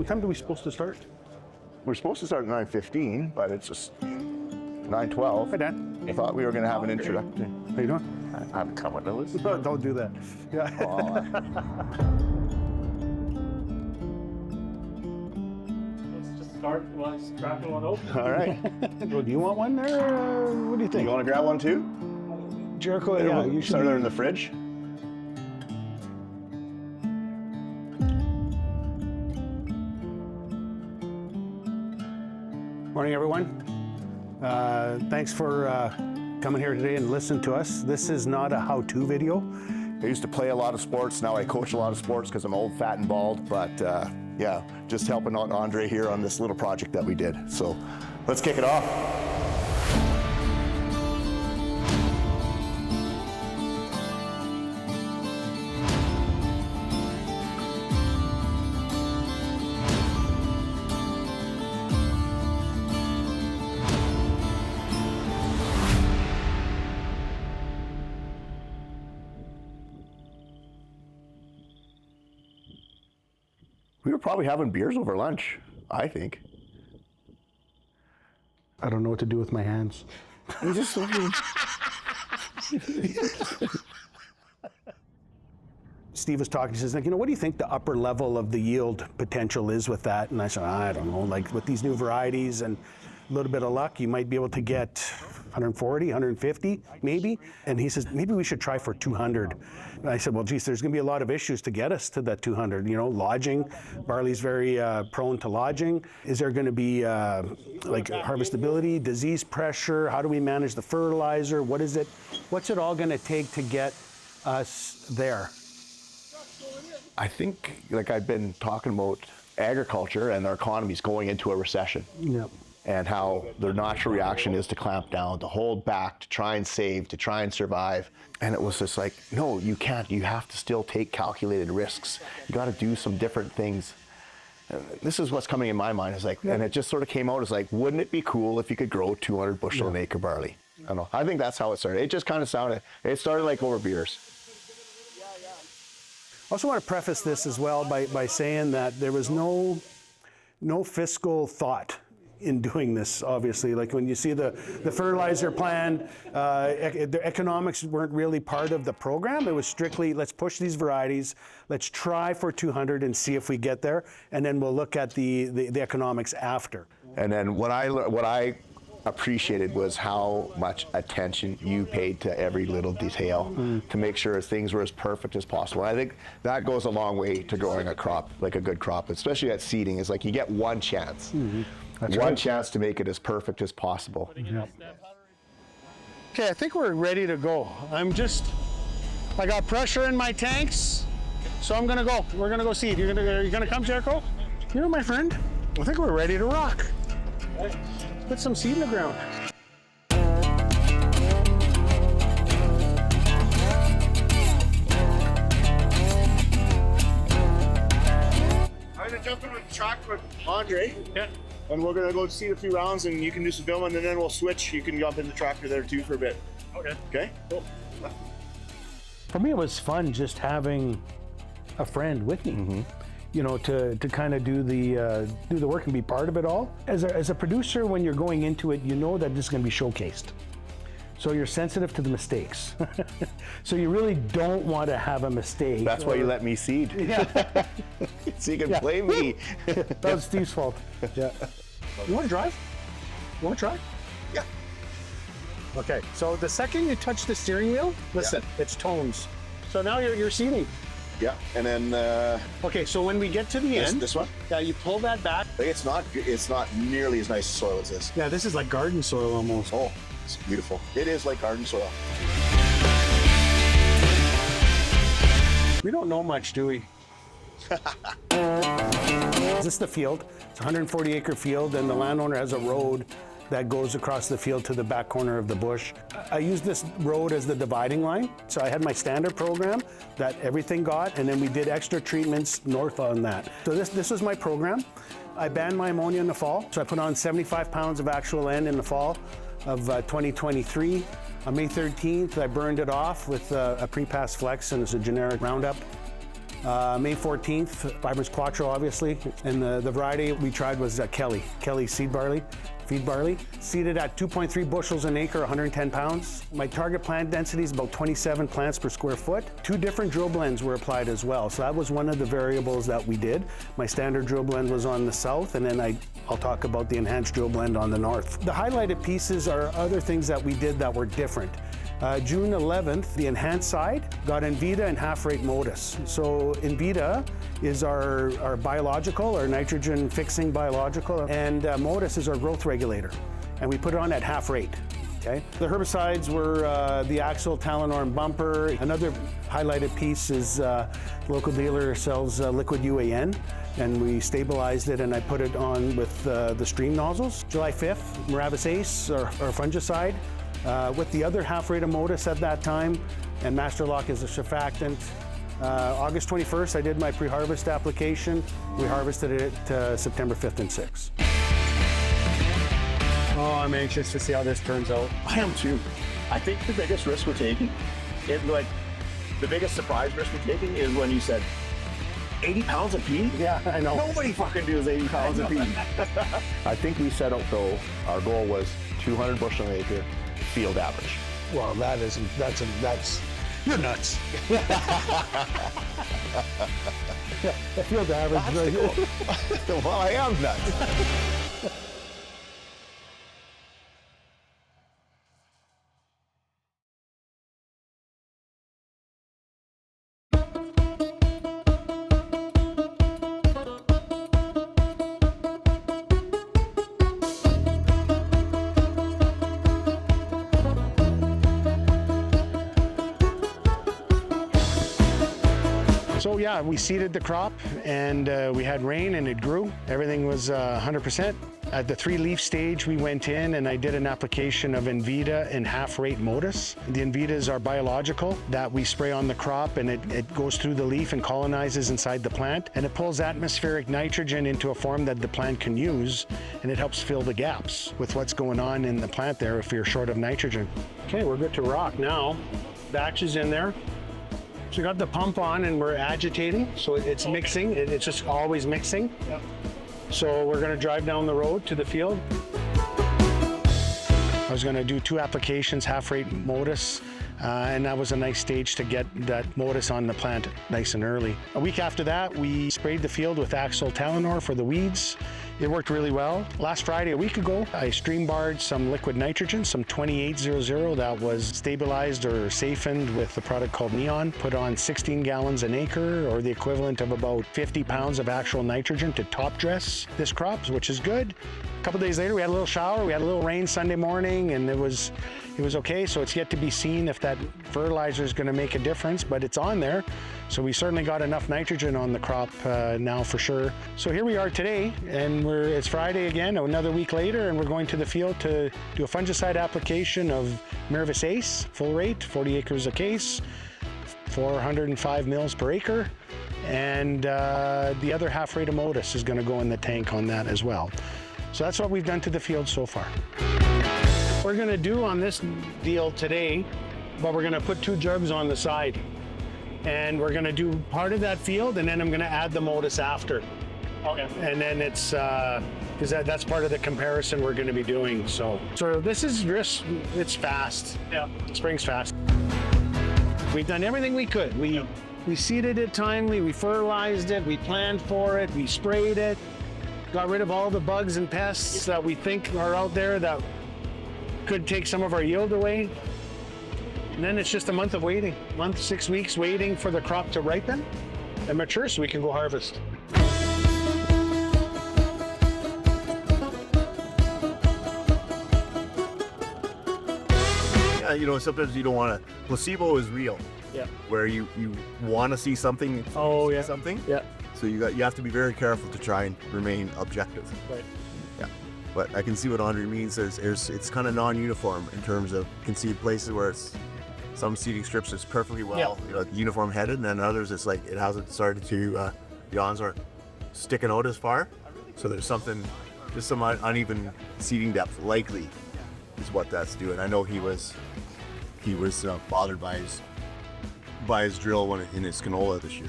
What time are we supposed to start? We're supposed to start at 9:15, but it's just 9:12. Hi, Dad. I thought we were going to have an introduction. How you doing? I'm coming to listen. No, don't do that. Yeah. Let's just start by strapping one open. All right. Well, do you want one there? What do you think? You want to grab one too? Jericho, yeah, you should. Start there in the fridge. Morning, everyone. Thanks for coming here today and listening to us. This is not a how-to video. I used to play a lot of sports. Now I coach a lot of sports because I'm old, fat, and bald. But yeah, just helping out Andre here on this little project that we did. So let's kick it off. We were probably having beers over lunch, I think. I don't know what to do with my hands. We just Steve was talking, he says, like, you know, what do you think the upper level of the yield potential is with that? And I said, I don't know, like with these new varieties and a little bit of luck, you might be able to get 140, 150, maybe. And he says, maybe we should try for 200. And I said, well, geez, there's gonna be a lot of issues to get us to that 200. You know, lodging, barley's very prone to lodging. Is there gonna be like harvestability, disease pressure? How do we manage the fertilizer? What is it? What's it all gonna take to get us there? I think, like I've been talking about agriculture and our economy's going into a recession. Yep. And how their natural reaction is to clamp down, to hold back, to try and save, to try and survive. And it was just like, no, you can't. You have to still take calculated risks. You got to do some different things. And this is what's coming in my mind. Is like, and it just sort of came out as like, wouldn't it be cool if you could grow 200 bushel an acre barley? I don't know. I think that's how it started. It just kind of sounded. It started like over beers. I also want to preface this as well by saying that there was no fiscal thought in doing this, obviously. Like when you see the fertilizer plan, the economics weren't really part of the program. It was strictly, let's push these varieties, let's try for 200 and see if we get there, and then we'll look at the economics after. And then what I appreciated was how much attention you paid to every little detail to make sure things were as perfect as possible. I think that goes a long way to growing a crop, like a good crop, especially at seeding. Is like you get one chance. That's one right. chance to make it as perfect as possible. Yep. Okay, I think we're ready to go. I got pressure in my tanks, so I'm gonna go. We're gonna go seed. You're gonna come, Jericho? You know, my friend, I think we're ready to rock. Put some seed in the ground. I'm gonna jump in with the truck with Andre. Yeah. And we're gonna go seed a few rounds and you can do some filming and then we'll switch. You can jump in the tractor there too for a bit. Okay. Okay? Cool. For me, it was fun just having a friend with me. You know, to kind of do the work and be part of it all. As a producer, when you're going into it, you know that this is going to be showcased. So you're sensitive to the mistakes. So you really don't want to have a mistake. That's why you let me seed. Yeah. So you can play me. That was Steve's fault. Yeah. You want to drive? You want to try? Yeah. Okay. So the second you touch the steering wheel, listen, it's tones. So now you're seating. Yeah. And then Okay. So when we get to the end, this one? yeah, you pull that back. It's not nearly as nice soil as this. Yeah, this is like garden soil almost. Oh, it's beautiful. It is like garden soil. We don't know much, do we? Is this the field? It's a 140 acre field, and the landowner has a road that goes across the field to the back corner of the bush. I used this road as the dividing line. So I had my standard program that everything got, and then we did extra treatments north on that. So this was my program. I banned my ammonia in the fall. So I put on 75 pounds of actual N in the fall of 2023. On May 13th, I burned it off with a pre-pass flex, and it's a generic Roundup. May 14th, Vibrance Quattro, obviously. And the variety we tried was Kelly seed barley, feed barley. Seeded at 2.3 bushels an acre, 110 pounds. My target plant density is about 27 plants per square foot. 2 different drill blends were applied as well. So that was one of the variables that we did. My standard drill blend was on the south, and then I'll talk about the enhanced drill blend on the north. The highlighted pieces are other things that we did that were different. June 11th, the enhanced side got Invita and half-rate Modus. So Invita is our biological, our nitrogen fixing biological, and Modus is our growth regulator. And we put it on at half rate. Okay. The herbicides were the Axle, Talonor, and Bumper. Another highlighted piece is local dealer sells liquid UAN, and we stabilized it, and I put it on with the stream nozzles. July 5th, Miravis Ace, our fungicide. With the other half-rate of Modus at that time, and Master Lock is a surfactant. August 21st, I did my pre-harvest application. We harvested it September 5th and 6th. Oh, I'm anxious to see how this turns out. I am too. I think the biggest risk we're taking, the biggest surprise risk we're taking is when you said 80 pounds of pea? Yeah, I know. Nobody fucking does 80 pounds of pea. I think we set out though, our goal was 200 bushel an acre field average. Well, that's you're nuts. The field average. That's the goal. Well, I am nuts. So yeah, we seeded the crop, and we had rain, and it grew. Everything was 100%. At the 3-leaf stage, we went in and I did an application of Invita and half-rate Modus. The Invitas are biological that we spray on the crop, and it goes through the leaf and colonizes inside the plant, and it pulls atmospheric nitrogen into a form that the plant can use, and it helps fill the gaps with what's going on in the plant there if you're short of nitrogen. Okay, we're good to rock now. Batch is in there. So we got the pump on and we're agitating, so it's mixing. It's just always mixing. Yep. So we're gonna drive down the road to the field. I was gonna do 2 applications, half-rate Modus, and that was a nice stage to get that Modus on the plant nice and early. A week after that, we sprayed the field with Axle Talonor for the weeds. It worked really well. Last Friday, a week ago, I stream barred some liquid nitrogen, some 2800 that was stabilized or safined with a product called Neon, put on 16 gallons an acre, or the equivalent of about 50 pounds of actual nitrogen to top dress this crop, which is good. A couple days later, we had a little shower, we had a little rain Sunday morning, and it was okay. So it's yet to be seen if that fertilizer is going to make a difference, but it's on there. So we certainly got enough nitrogen on the crop now for sure. So here we are today, and it's Friday again, another week later, and we're going to the field to do a fungicide application of Miravis Ace, full rate, 40 acres a case, 405 mils per acre, and the other half rate of Modus is going to go in the tank on that as well. So that's what we've done to the field so far. We're going to do on this deal today, but we're going to put 2 jugs on the side. And we're going to do part of that field, and then I'm going to add the Modus after. Okay. And then it's, because that's part of the comparison we're going to be doing. So this is just, it's fast. Yeah. Spring's fast. We've done everything we could. We seeded it timely, we fertilized it, we planned for it, we sprayed it, got rid of all the bugs and pests that we think are out there that could take some of our yield away. And then it's just a month of waiting, 6 weeks waiting for the crop to ripen and mature so we can go harvest. Yeah, you know, sometimes you don't want to. Placebo is real. Yeah. Where you want to see something. Oh, yeah. Something. Yeah. So you have to be very careful to try and remain objective. Right. Yeah. But I can see what Andre means. It's kind of non-uniform in terms of you can see places where it's some seeding strips is perfectly well uniform headed, and then others it's like it hasn't started to the awns aren't sticking out as far. So there's some uneven seeding depth likely is what that's doing. I know he was bothered by his drill in his canola this year.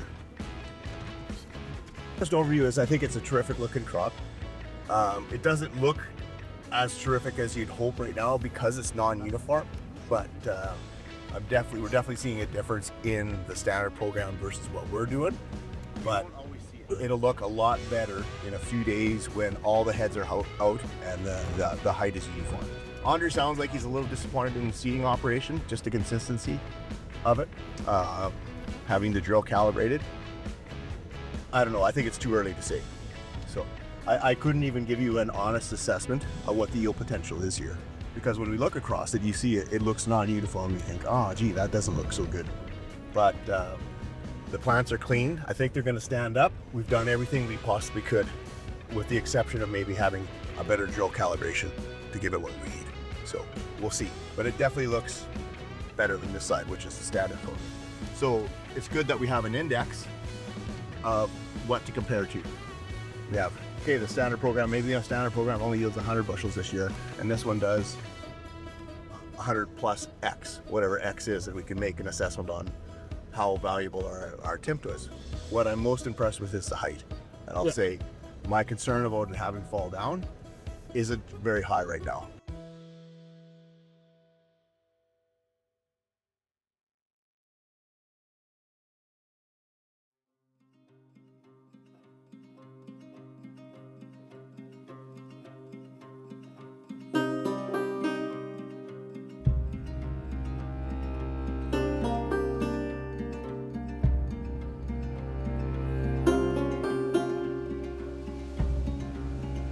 Just overview is I think it's a terrific looking crop. It doesn't look as terrific as you'd hope right now because it's non-uniform, but we're definitely seeing a difference in the standard program versus what we're doing. But it'll look a lot better in a few days when all the heads are out and the height is uniform. Andre sounds like he's a little disappointed in the seeding operation, just the consistency of it, having the drill calibrated. I don't know, I think it's too early to say. So I couldn't even give you an honest assessment of what the yield potential is here. Because when we look across it, you see it looks non-uniform. You think, oh, gee, that doesn't look so good. But the plants are clean. I think they're going to stand up. We've done everything we possibly could, with the exception of maybe having a better drill calibration to give it what we need. So we'll see. But it definitely looks better than this side, which is the standard code. So it's good that we have an index of what to compare to. We have, okay, the standard program, maybe a standard program only yields 100 bushels this year, and this one does 100 plus X, whatever X is, and we can make an assessment on how valuable our timp is. What I'm most impressed with is the height. And I'll say my concern about it having fall down isn't very high right now.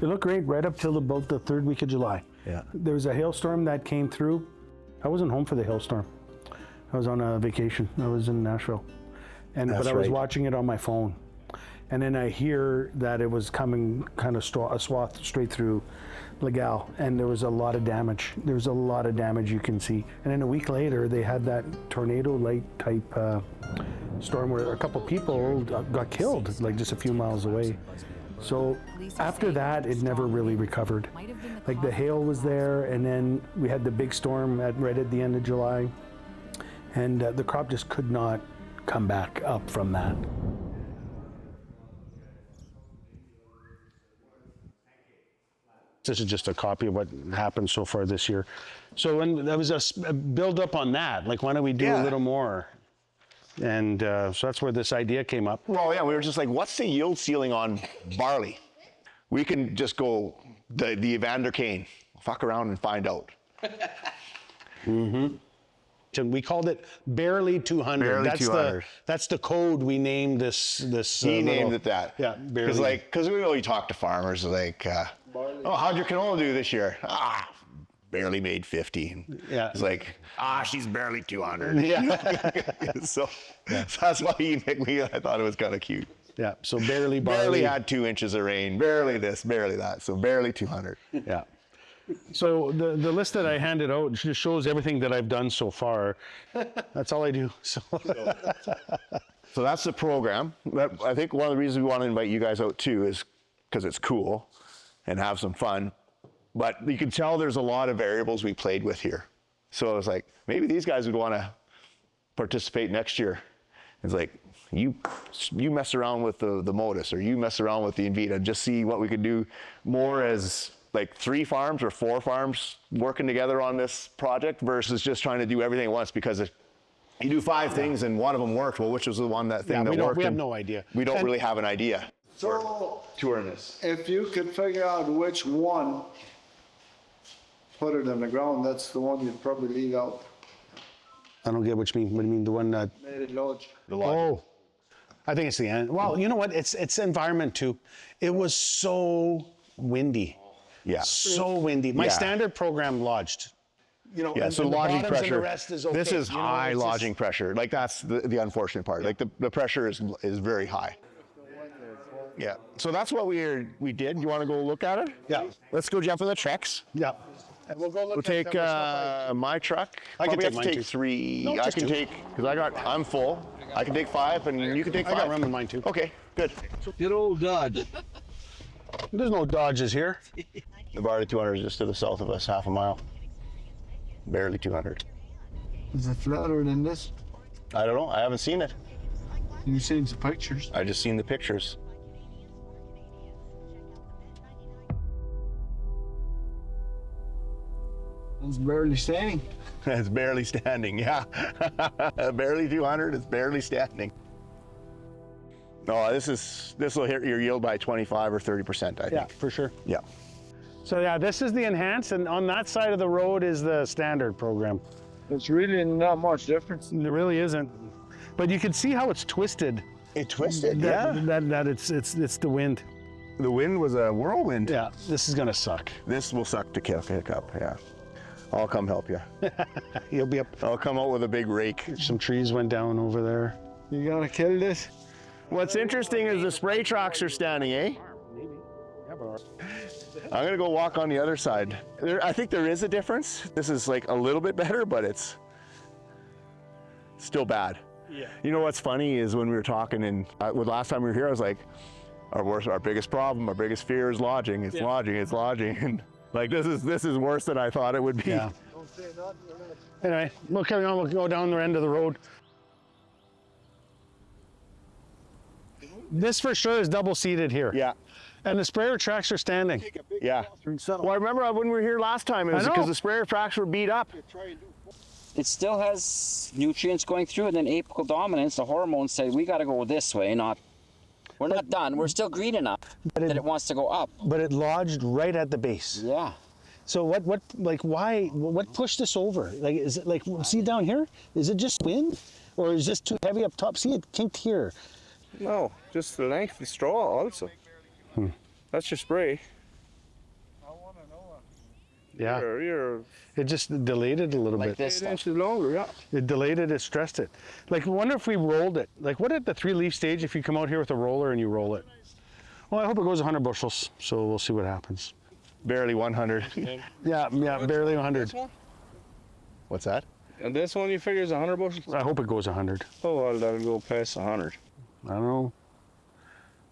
It looked great right up till about the third week of July. Yeah. There was a hailstorm that came through. I wasn't home for the hailstorm. I was on a vacation. I was in Nashville. But I was watching it on my phone. And then I hear that it was coming kind of a swath straight through Legal, and there was a lot of damage. There was a lot of damage you can see. And then a week later, they had that tornado-like type storm where a couple people got killed, like just a few miles away. So after that, it never really recovered. Like the hail was there, and then we had the big storm right at the end of July, and the crop just could not come back up from that. This is just a copy of what happened so far this year. So when there was a build up on that, like why don't we do a little more? And so that's where this idea came up. Well, yeah, we were just like, what's the yield ceiling on barley? We can just go the Evander Kane, fuck around and find out. Mm-hmm. And we called it barely 200. Barely 200. That's the code we named this. He named it that. Yeah, barely. Because we really talk to farmers like, oh, how'd your canola do this year? Barely made 50. Yeah. It's like, she's barely 200. Yeah. So that's why I thought it was kind of cute. Yeah, so barely barley. Barely had 2 inches of rain, barely this, barely that, so barely 200. Yeah. So the list that I handed out just shows everything that I've done so far. That's all I do. So that's the program. I think one of the reasons we want to invite you guys out too is because it's cool and have some fun. But you can tell there's a lot of variables we played with here. So it's like, maybe these guys would want to participate next year. It's like, you mess around with the Modus, or you mess around with the Invita, and just see what we could do more as like 3 farms or 4 farms working together on this project versus just trying to do everything at once, because if you do 5 things and one of them worked, well, which was the one that worked? We have no idea. We don't really have an idea. So Touring this. if you could figure out which one, put it in the ground, that's the one you'd probably leave out. I don't get what you mean. What do you mean, the one that? Made it large. Oh, I think it's the end. Well, you know what? It's environment too. It was so windy. Yeah. So windy. My standard program lodged. You know, so and lodging the pressure. And the rest is okay. This is high lodging pressure. Like that's the unfortunate part. Like the pressure is very high. Yeah. So that's what we did. You want to go look at it? Yeah. Let's go jump in the trucks. Yeah. And we'll go look. We'll take my truck. I can take mine take too. 3. No, I just can 2. take because I'm full. I can take 5, and you can take 5. I got room in mine too. Okay. Good. Good old Dodge. There's no Dodges here. The Barley 200 is just to the south of us, half a mile. Barely 200. Is it flatter than this? I don't know. I haven't seen it. You've seen some pictures. I just seen the pictures. It's barely standing. It's barely standing, yeah. Barely 200, it's barely standing. No, this will hit your yield by 25 or 30%, I think. Yeah, for sure. Yeah. So yeah, this is the enhanced, and on that side of the road is the standard program. It's really not much difference. There really isn't. But you can see how it's twisted. It twisted, That it's the wind. The wind was a whirlwind. Yeah, this is gonna suck. This will suck to kick up, yeah. I'll come help you. You'll be up. I'll come out with a big rake. Some trees went down over there. You gotta kill this. What's interesting is the spray trucks are standing, eh? I'm gonna go walk on the other side. I think there is a difference. This is like a little bit better, but it's still bad. Yeah. You know what's funny is when we were talking, and last time we were here, I was like, our biggest problem, our biggest fear is lodging. It's lodging, it's lodging. And like this is worse than I thought it would be. Yeah. Anyway, we'll carry on. We'll go down the end of the road. This for sure is double seated here. Yeah. And the sprayer tracks are standing. Yeah. Well, I remember when we were here last time, it was because the sprayer tracks were beat up. It still has nutrients going through, and then apical dominance, the hormones say we got to go this way, we're not done. We're still green enough that it wants to go up. But it lodged right at the base. Yeah. So what pushed this over? Like, is it like, see down here? Is it just wind? Or is this too heavy up top? See, it kinked here. No, just the length of the straw also. That's your spray. Yeah. You're It just delayed it a little Like bit. this 8 stuff. inches longer, yeah. It delayed it, it stressed it. Like, I wonder if we rolled it. Like, what at the 3-leaf stage if you come out here with a roller and you roll it? Well, I hope it goes 100 bushels, so we'll see what happens. Barely 100. Yeah, barely 100. This one? What's that? And this one you figure is 100 bushels? I hope it goes 100. Oh, well, that'll go past 100. I don't know.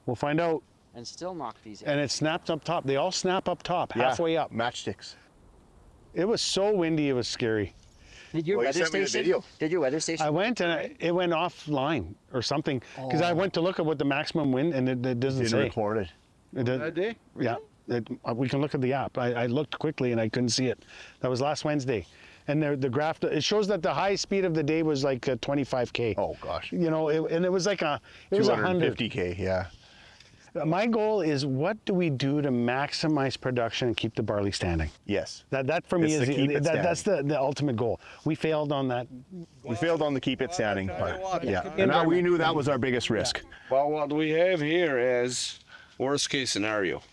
We'll find out. And still knock these And it snapped up top. They all snap up top, halfway up. Matchsticks. It was so windy, it was scary. Did your Well, you weather sent me the station? video. Did your weather station? I went and it went offline or something because I went to look at what the maximum wind and it doesn't Didn't say. record it. It did- That day? Yeah, we can look at the app. I looked quickly and I couldn't see it. That was last Wednesday. And the graph, it shows that the high speed of the day was like 25K. Oh gosh. You know, and it was like it was 100. 250K, yeah. My goal is, what do we do to maximize production and keep the barley standing? Yes. That for me It's is to keep it that's the ultimate goal. We failed on that. We failed on the keep it standing part. what, Yeah. And we knew that was our biggest risk. Well, what we have here is worst case scenario.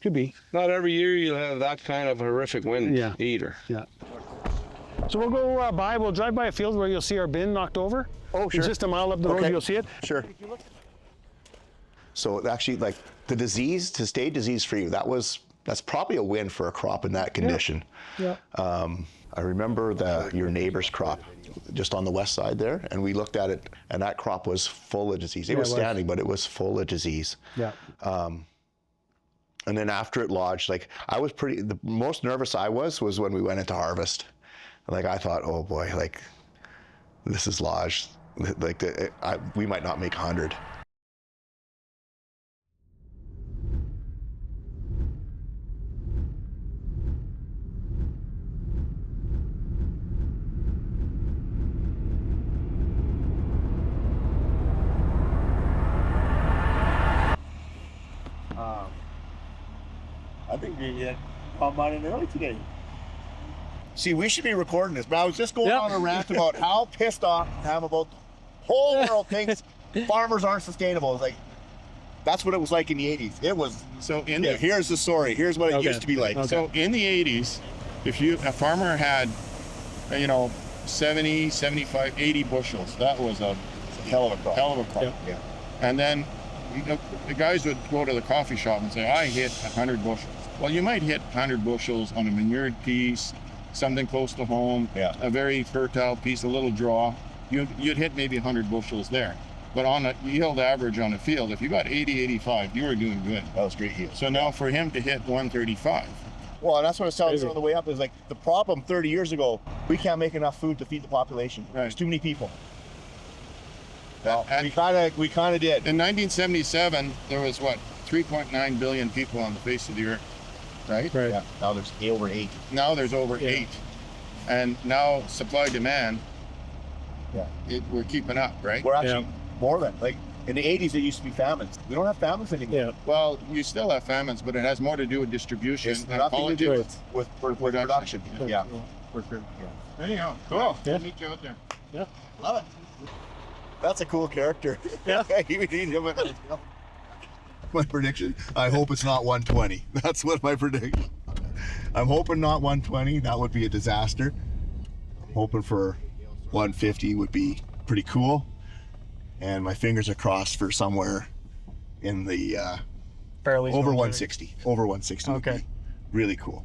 Could be. Not every year you'll have that kind of horrific wind Yeah. either. Yeah. So we'll go we'll drive by a field where you'll see our bin knocked over. Oh, sure. It's just a mile up the road, Okay. you'll see it. Sure. So actually, like the disease, to stay disease-free, that's probably a win for a crop in that condition. Yeah. I remember your neighbor's crop just on the west side there, and we looked at it, and that crop was full of disease. It was standing, but it was full of disease. Yeah. And then after it lodged, like the most nervous I was when we went into harvest. Like I thought, oh boy, like this is lodged. Like we might not make 100. I think we come on in early today. See, we should be recording this, but I was just going on a rant about how pissed off I am about the whole world thinks farmers aren't sustainable. It's like, that's what it was like in the 80s. It was, here's the story. Here's what it used to be like. So in the 80s, if a farmer had, 70, 75, 80 bushels, that was a hell of a crop. Yeah. And then the guys would go to the coffee shop and say, I hit 100 bushels. Well, you might hit 100 bushels on a manured piece, something close to home, a very fertile piece, a little draw. You'd hit maybe 100 bushels there. But on a yield average on a field, if you got 80, 85, you were doing good. That was great yield. So now for him to hit 135. Well, and that's what I was telling you on the way up, is like the problem 30 years ago, we can't make enough food to feed the population. Right. There's too many people. And we kind of did. in 1977, there was 3.9 billion people on the face of the earth. right? Right. Yeah, now there's over 8. Now there's over 8. And now supply demand, Yeah. we're keeping up, right? We're actually more than, like, in the 80s, there used to be famines. We don't have famines anymore. Yeah. Well, you still have famines, but it has more to do with distribution It's and nothing to do politics. with production. Yeah. Anyhow, cool. Yeah. Meet you out there. Yeah. Love it. That's a cool character. Yeah. My prediction, I hope it's not 120. That's what my prediction. I'm hoping not 120. That would be a disaster. I'm hoping for 150 would be pretty cool. And my fingers are crossed for somewhere in the Barely over 160. Over 160 would Okay. be really cool.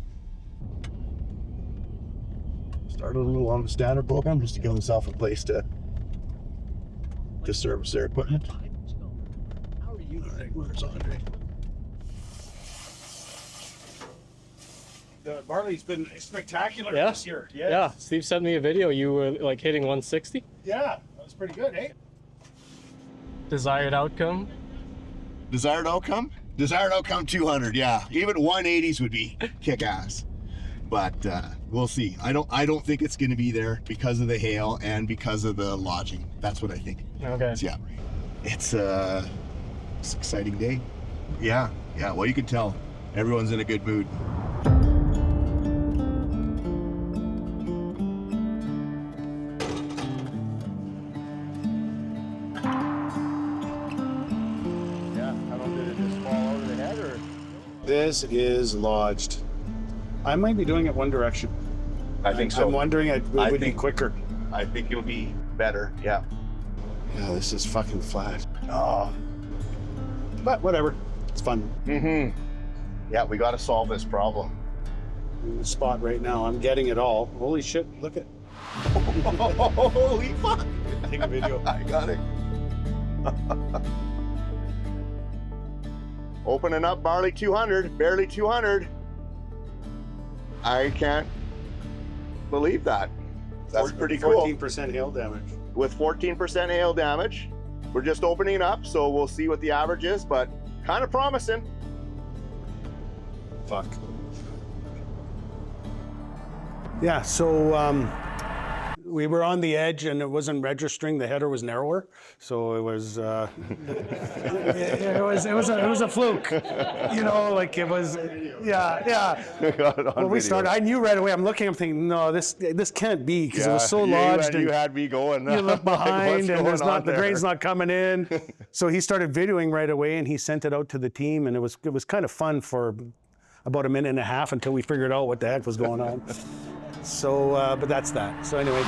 Started a little on the standard program just to give myself a place to service their equipment. All right, where's Andre? The barley's been spectacular Yeah. this year. Yeah. Steve sent me a video. You were like hitting 160. Yeah, that was pretty good, eh? Desired outcome. Desired outcome? Desired outcome 200, yeah. Even 180s would be kick ass. But we'll see. I don't think it's gonna be there because of the hail and because of the lodging. That's what I think. Okay. So, yeah. It's an exciting day. Yeah, well you can tell. Everyone's in a good mood. This is lodged. I might be doing it one direction. I think so. I'm wondering it would be think- quicker. I think it'll be better. Yeah. Yeah, this is fucking flat. Oh. But whatever. It's fun. Mm-hmm. Yeah, we got to solve this problem. In the spot right now. I'm getting it all. Holy shit, look at. Holy fuck! Take a video. I got it. Opening up barley 200, barely 200. I can't believe that. That's pretty cool. 14% hail damage. With 14% hail damage, we're just opening up, so we'll see what the average is, but kind of promising. Fuck. Yeah, so we were on the edge and it wasn't registering. The header was narrower, so it was it was a fluke. You know, like it was. Yeah. When we started, I knew right away. I'm looking. I'm thinking, no, this can't be because it was so lodged. You had me going. You look behind and there's not the grain's not. not coming in. So he started videoing right away and he sent it out to the team and it was kind of fun for about a minute and a half until we figured out what the heck was going on. So, but that's that. So anyway.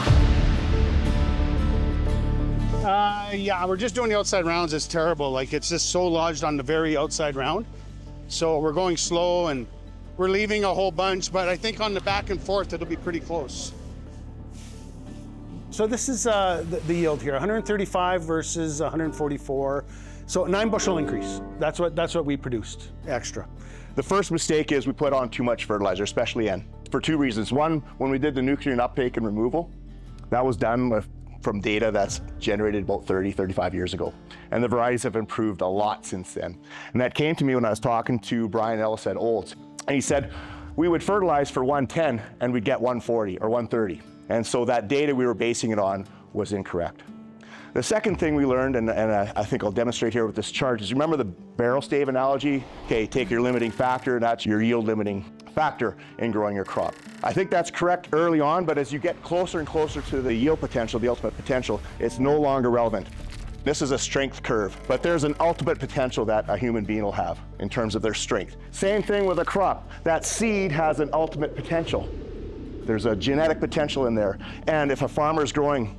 Yeah, we're just doing the outside rounds. It's terrible. Like it's just so lodged on the very outside round. So we're going slow and we're leaving a whole bunch, but I think on the back and forth, it'll be pretty close. So this is the yield here, 135 versus 144. So 9 bushel increase. That's what we produced extra. The first mistake is we put on too much fertilizer, especially N, for 2 reasons. One, when we did the nutrient uptake and removal, that was done from data that's generated about 35 years ago. And the varieties have improved a lot since then. And that came to me when I was talking to Brian Ellis at Olds. And he said, we would fertilize for 110 and we'd get 140 or 130. And so that data we were basing it on was incorrect. The second thing we learned, and I think I'll demonstrate here with this chart, is remember the barrel stave analogy? Okay, take your limiting factor, and that's your yield limiting factor in growing your crop. I think that's correct early on, but as you get closer and closer to the yield potential, the ultimate potential, it's no longer relevant. This is a strength curve, but there's an ultimate potential that a human being will have in terms of their strength. Same thing with a crop. That seed has an ultimate potential. There's a genetic potential in there. And if a farmer is growing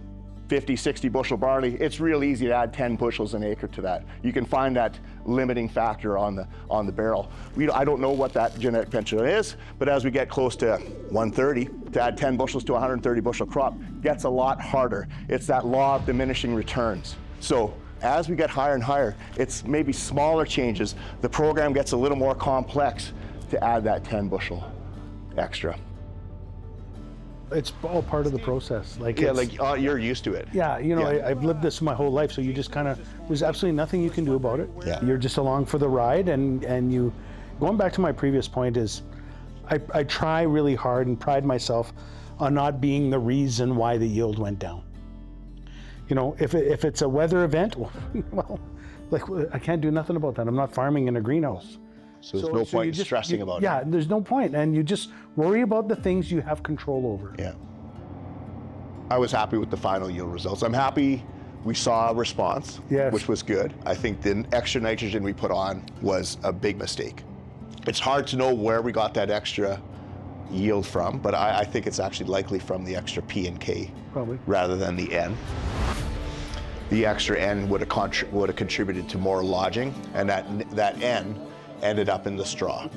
50, 60 bushel barley, it's real easy to add 10 bushels an acre to that. You can find that limiting factor on the barrel. I don't know what that genetic potential is, but as we get close to 130, to add 10 bushels to a 130 bushel crop gets a lot harder. It's that law of diminishing returns. So as we get higher and higher, it's maybe smaller changes. The program gets a little more complex to add that 10 bushel extra. It's all part of the process. You're used to it. Yeah, you know, Yeah. I've lived this my whole life, so you just kind of, there's absolutely nothing you can do about it. Yeah. You're just along for the ride, and you, going back to my previous point is, I try really hard and pride myself on not being the reason why the yield went down. You know, if it's a weather event, well, like I can't do nothing about that. I'm not farming in a greenhouse. So there's no point in stressing about it. Yeah, there's no point, and you just worry about the things you have control over. Yeah. I was happy with the final yield results. I'm happy we saw a response, Yes. which was good. I think the extra nitrogen we put on was a big mistake. It's hard to know where we got that extra yield from, but I think it's actually likely from the extra P and K Probably. rather than the N. The extra N would have contributed to more lodging, and that N ended up in the straw.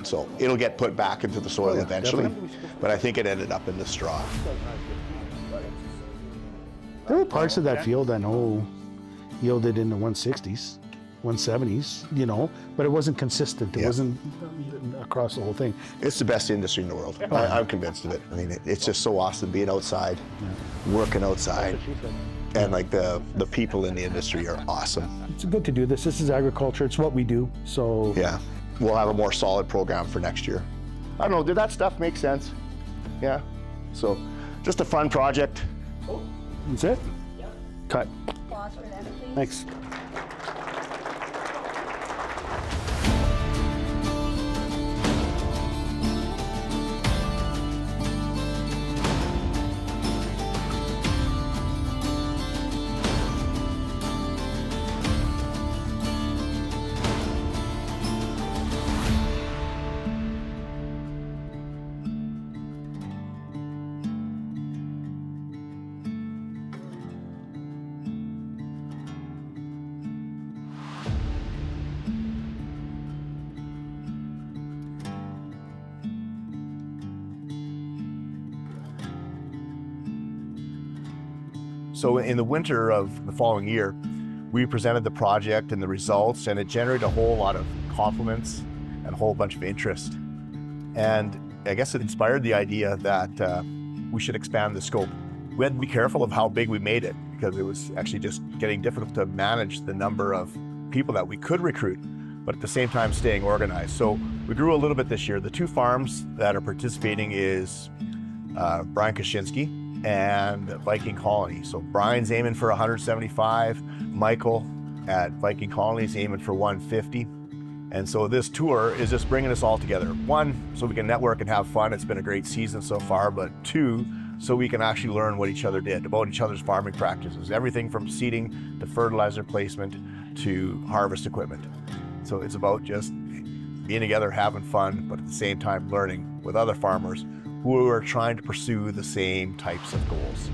So it'll get put back into the soil eventually, definitely. but I think it ended up in the straw. There were parts of that field I know yielded in the 160s, 170s, you know, but it wasn't consistent. It Yeah. wasn't across the whole thing. It's the best industry in the world. I'm convinced of it. I mean, it's just so awesome being outside, working outside, and like the people in the industry are awesome. It's good to do this. This is agriculture. It's what we do. So Yeah, we'll have a more solid program for next year. I don't know, did that stuff make sense? Yeah, so just a fun project. that's it. Cut. Applause for that, please. Thanks. So in the winter of the following year, we presented the project and the results, and it generated a whole lot of compliments and a whole bunch of interest. And I guess it inspired the idea that we should expand the scope. We had to be careful of how big we made it, because it was actually just getting difficult to manage the number of people that we could recruit, but at the same time staying organized. So we grew a little bit this year. The two farms that are participating is Brian Kaczynski and Viking Colony. So Brian's aiming for 175, Michael at Viking Colony is aiming for 150. And so this tour is just bringing us all together. One, so we can network and have fun. It's been a great season so far, but two, so we can actually learn what each other did, about each other's farming practices, everything from seeding to fertilizer placement to harvest equipment. So it's about just being together, having fun, but at the same time learning with other farmers who are trying to pursue the same types of goals.